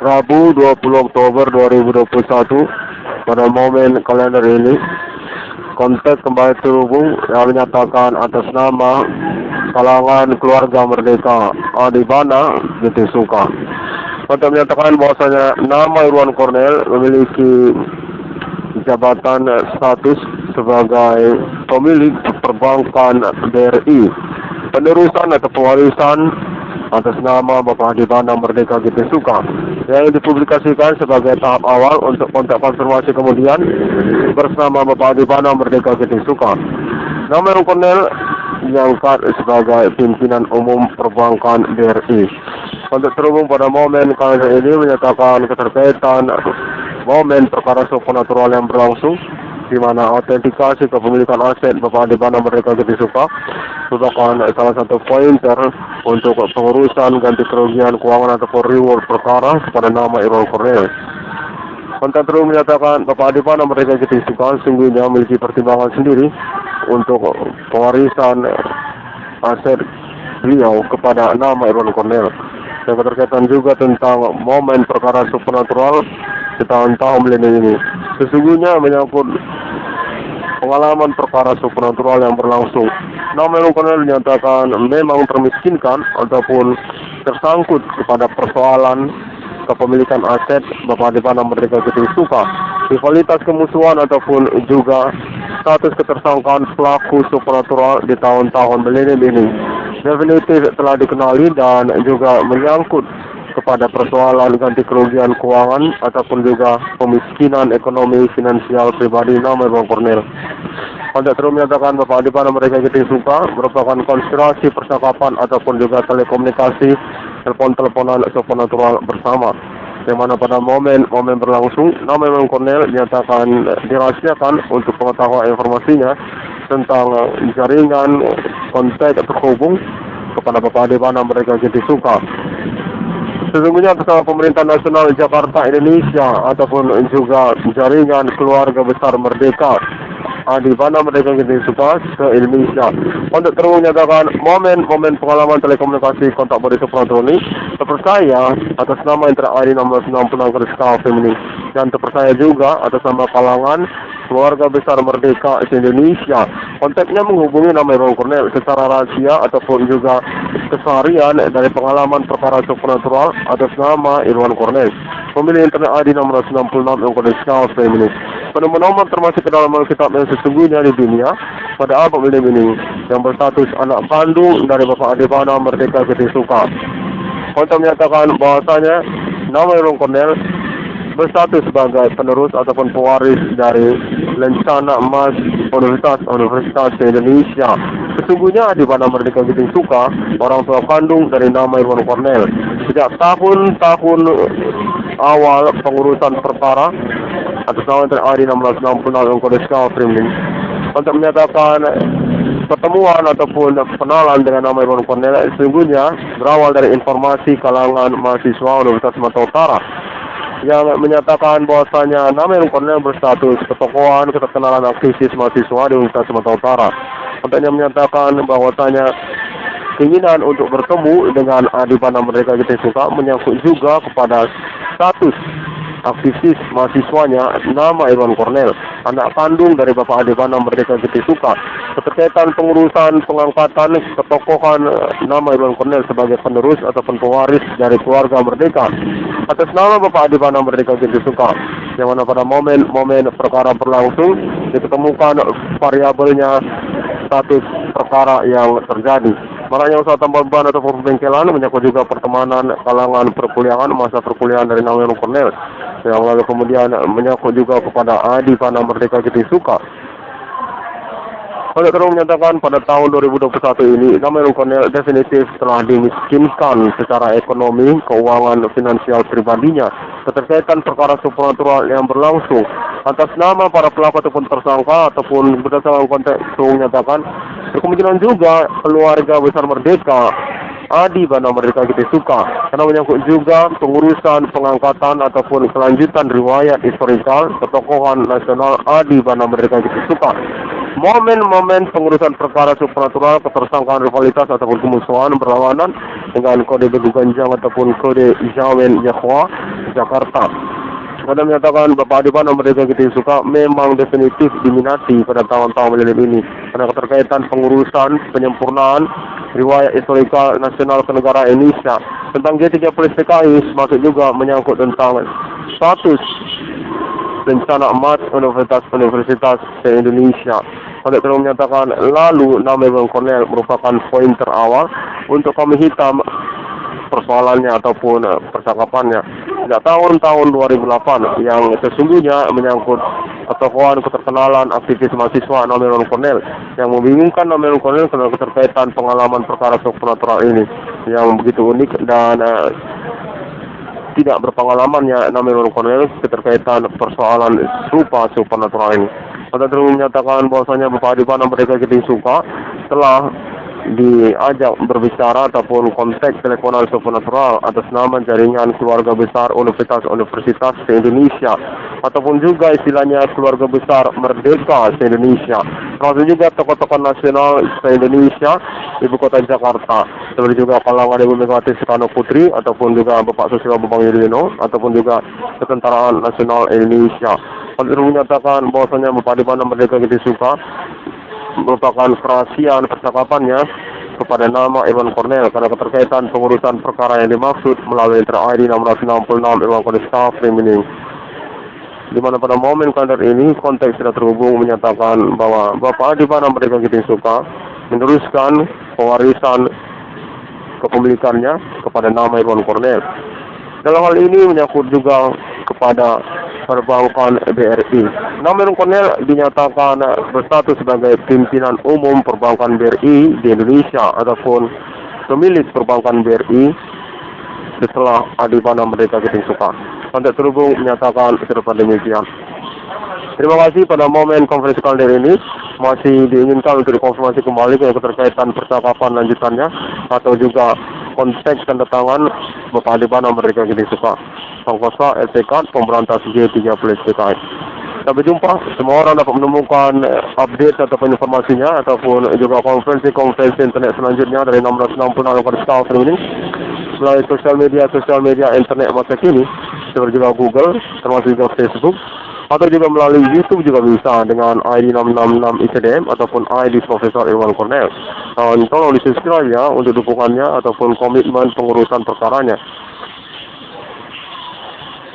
Rabu 20 Oktober 2021. Pada momen kalender ini, kontak kembali terhubung yang menyatakan atas nama kalangan keluarga Merdeka Adibana GT Suka. Kontak menyatakan bahwasanya nama Irwan Cornel memiliki jabatan status sebagai pemilik perbankan BRI. Penerusan atau pewarisan atas nama Bapak Adibana Merdeka GT Suka yang dipublikasikan sebagai tahap awal untuk kontak konfirmasi kemudian bersama Bapak Adibana Merdeka GT Suka. Nama Irwan Cornel diangkat sebagai pimpinan umum perbankan BRI. Untuk terhubung pada momen kalender ini menyatakan keterkaitan momen perkara supernatural yang berlangsung, di mana autentikasi kepemilikan aset Bapak Adibana Merdeka GT Suka merupakan salah satu pointer untuk pengurusan ganti kerugian keuangan ataupun reward perkara kepada nama Irwan Cornel. Kontak terus menyatakan Bapak Adibana Merdeka GT Suka sungguhnya memiliki pertimbangan sendiri untuk pewarisan aset beliau kepada nama Irwan Cornel. Dan keterkaitan juga tentang momen perkara supernatural di tahun-tahun milenium ini. Sesungguhnya menyangkut pengalaman perkara supernatural yang berlangsung. Nama Irwan Cornel dinyatakan memang termiskinkan ataupun tersangkut kepada persoalan kepemilikan aset Bapak Adibana Merdeka GT Suka, rivalitas kemusuhan ataupun juga status ketersangkaan pelaku supernatural di tahun-tahun milenium ini definitif telah dikenali dan juga menyangkut kepada persoalan ganti kerugian keuangan ataupun juga pemiskinan ekonomi finansial pribadi nama Irwan Cornel. Kontak terus menyatakan Bapak Adibana Merdeka GT Suka merupakan konspirasi percakapan ataupun juga telekomunikasi telepon-teleponan supernatural bersama, yang mana pada momen berlangsung nama Irwan Cornel dinyatakan dirahasiakan untuk pengetahuan informasinya tentang jaringan kontak terhubung kepada Bapak Adibana Merdeka GT Suka. Sesungguhnya bersama Pemerintah Nasional Jakarta Indonesia ataupun juga jaringan keluarga besar Merdeka Adibana Merdeka GT Suka se-Indonesia. Untuk terus menyatakan momen pengalaman telekomunikasi kontak body supernatural ini terpercaya atas nama Interaksi 666 skala feminin dan terpercaya juga atas nama kalangan keluarga besar Merdeka Indonesia. Kontaknya menghubungi nama Irwan Cornel secara rahasia ataupun juga keseharian dari pengalaman perkara supernatural atas nama Irwan Cornel, pemilik internet ID 666 yang kode skala feminin. Nomor termasuk ke dalam Alkitab yang sesungguhnya di dunia pada abad milenium ini yang berstatus anak kandung dari Bapak Adibana Merdeka GT Suka. Kontak menyatakan bahwasanya nama Irwan Cornel berstatus sebagai penerus ataupun pewaris dari Lencana Emas Universitas Indonesia. Sesungguhnya Adibana Merdeka GT Suka orang tua kandung dari nama Irwan Cornel. Sejak tahun-tahun awal pengurusan perkara atas nama ID 1666 yang kode skala feminin, untuk menyatakan pertemuan ataupun kenalan dengan nama Irwan Cornel sesungguhnya berawal dari informasi kalangan mahasiswa Universitas Sumatera Utara yang menyatakan bahwasanya nama Irwan Cornel berstatus ketokohan keterkenalan aktivis mahasiswa di Universitas Sumatera Utara. Kontaknya menyatakan bahwasanya keinginan untuk bertemu dengan Adibana Merdeka GT Suka menyangkut juga kepada status aktivis mahasiswanya nama Irwan Cornel, anak kandung dari Bapak Adibana Merdeka GT Suka. Keterkaitan pengurusan pengangkatan ketokohan nama Irwan Cornel sebagai penerus ataupun pewaris dari keluarga Merdeka atas nama Bapak Adibana Merdeka GT Suka, yang mana pada momen perkara berlangsung ditemukan variabelnya status perkara yang terjadi. Maraknya usaha tambal ban atau pembengkelan menyangkut juga pertemanan kalangan perkuliahan, masa perkuliahan dari nama Irwan Cornel, yang lalu kemudian menyangkut juga kepada Adibana Merdeka GT Suka. Kontak terus menyatakan pada tahun 2021 ini nama Irwan Cornel definitif telah dimiskinkan secara ekonomi, keuangan finansial pribadinya. Keterkaitan perkara supernatural yang berlangsung atas nama para pelaku ataupun tersangka ataupun berdasarkan konteks itu menyatakan kemungkinan juga keluarga besar Merdeka Adibana Merdeka GT Suka karena menyangkut juga pengurusan pengangkatan ataupun kelanjutan riwayat historikal ketokohan nasional Adibana Merdeka GT Suka Momen-momen pengurusan perkara supranatural, ketersangkaan rivalitas ataupun kemusuhan berlawanan dengan kode Begu Ganjang ataupun kode Jawen Yahwa Jakarta. Anda menyatakan Bapak Adipan Merdeka Kita Suka memang definitif diminati pada tahun-tahun milenium ini karena keterkaitan pengurusan penyempurnaan riwayat historikal nasional kenegaraan Indonesia tentang G30 PKI, masuk juga menyangkut tentang status rencana emas Universitas se-Indonesia. Anda telah menyatakan lalu nama Bang Cornel merupakan pointer awal untuk kami hitam persoalannya ataupun percakapannya sejak tahun 2008 yang sesungguhnya menyangkut ketokohan keterkenalan aktivis mahasiswa Nomelon Cornel yang membingungkan Nomelon Cornel karena keterkaitan pengalaman perkara supranatural ini yang begitu unik dan tidak berpengalamannya Nomelon Cornel keterkaitan persoalan serupa supranatural ini. Anda terus menyatakan bahwasanya Bapak Adipan Merdeka Kita Suka telah diajak berbicara ataupun konteks teleponan supranatural atas nama jaringan keluarga besar Universitas se-Indonesia ataupun juga istilahnya keluarga besar Merdeka se-Indonesia, termasuk juga tokoh-tokoh nasional se-Indonesia ibu kota Jakarta, seperti juga kalangan Ibu Megawati Soekarno Putri ataupun juga Bapak Susilo Bambang Yudhoyono ataupun juga Ketentaraan Nasional Indonesia. Untuk menyatakan bahwasanya Bapak Adipan Merdeka Kita Suka merupakan kerahasiaan percakapannya kepada nama Iwan Cornel karena keterkaitan pengurusan perkara yang dimaksud melalui ID 666 Iwan Cornel Staff Remaining, di mana pada momen kalender ini konteks tidak terhubung menyatakan bahwa Bapak Adipan Merdeka Kita Suka meneruskan pewarisan kepemilikannya kepada nama Iwan Cornel. Dalam hal ini menyangkut juga kepada perbankan BRI. Nama Cornel dinyatakan berstatus sebagai pimpinan umum perbankan BRI di Indonesia ataupun pemilik perbankan BRI setelah Adipan Merdeka Kita Suka. Untuk terhubung menyatakan serupa demikian. Terima kasih pada momen konferensi kalender ini masih diinginkan untuk dikonfirmasi kembali ke keterkaitan percakapan lanjutannya atau juga konteks tanda tangan Bapak Adipan Merdeka Kita Suka Pangkosa LTK pemberantas G30 PKI. Sampai jumpa. Semua orang dapat menemukan update ataupun informasinya ataupun juga konferensi internet selanjutnya dari 666 staff ini melalui sosial media internet masa kini seperti juga Google termasuk juga Facebook atau juga melalui YouTube juga bisa dengan ID 666 ICDM ataupun ID Profesor Iwan Cornel. Tolong di-subscribe ya untuk dukungannya ataupun komitmen pengurusan perkaranya.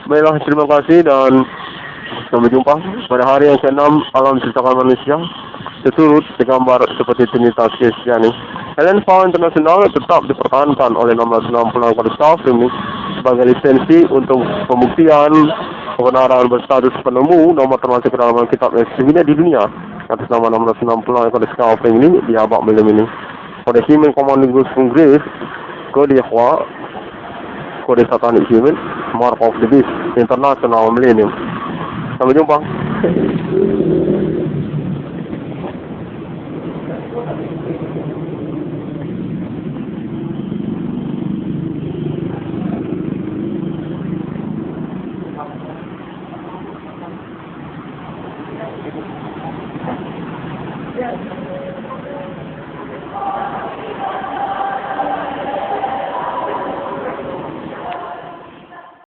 Baiklah, terima kasih dan sampai jumpa pada hari yang ke-6 alam ciptakan manusia. Seturut segambar seperti Trinitas Kristiani. LNV Internasional tetap dipertahankan oleh 666 pada staff ini sebagai lisensi untuk pembuktian kebenaran berstatus penemu nomor termasuk ke dalam kitab yang di dunia atas nama 666 pada staff ini di abad milenium ini. Pada Human Commanding Group Congress kode Yahwa kode Satanic Human Mark of the Beast International Millennium. Sampai jumpa. Yeah.